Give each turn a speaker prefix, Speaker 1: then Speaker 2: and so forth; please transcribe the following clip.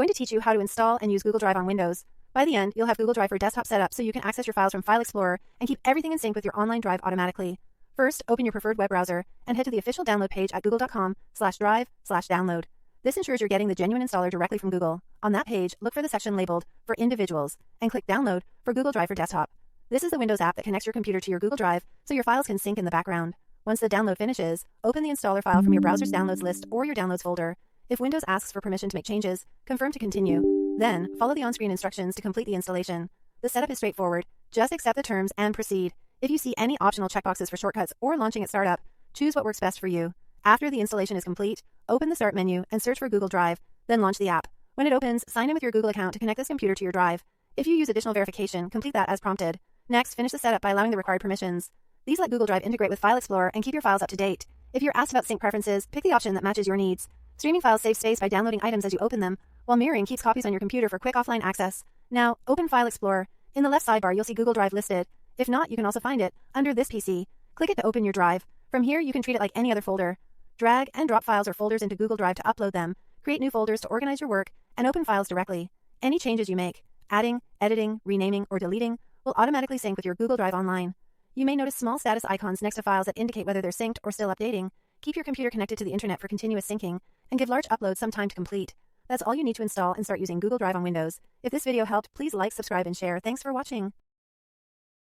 Speaker 1: going to teach you how to install and use Google Drive on Windows. By the end, you'll have Google Drive for Desktop set up so you can access your files from File Explorer and keep everything in sync with your online drive automatically. First, open your preferred web browser and head to the official download page at google.com/drive/download. This ensures you're getting the genuine installer directly from Google. On that page, look for the section labeled For Individuals and click Download for Google Drive for Desktop. This is the Windows app that connects your computer to your Google Drive so your files can sync in the background. Once the download finishes, open the installer file from your browser's downloads list or your downloads folder. If Windows asks for permission to make changes, confirm to continue. Then, follow the on-screen instructions to complete the installation. The setup is straightforward. Just accept the terms and proceed. If you see any optional checkboxes for shortcuts or launching at startup, choose what works best for you. After the installation is complete, open the Start menu and search for Google Drive, then launch the app. When it opens, sign in with your Google account to connect this computer to your drive. If you use additional verification, complete that as prompted. Next, finish the setup by allowing the required permissions. These let Google Drive integrate with File Explorer and keep your files up to date. If you're asked about sync preferences, pick the option that matches your needs. Streaming files save space by downloading items as you open them, while mirroring keeps copies on your computer for quick offline access. Now, open File Explorer. In the left sidebar, you'll see Google Drive listed. If not, you can also find it under this PC. Click it to open your drive. From here, you can treat it like any other folder. Drag and drop files or folders into Google Drive to upload them, create new folders to organize your work, and open files directly. Any changes you make, adding, editing, renaming, or deleting, will automatically sync with your Google Drive online. You may notice small status icons next to files that indicate whether they're synced or still updating. Keep your computer connected to the internet for continuous syncing, and give large uploads some time to complete. That's all you need to install and start using Google Drive on Windows. If this video helped, please like, subscribe, and share. Thanks for watching.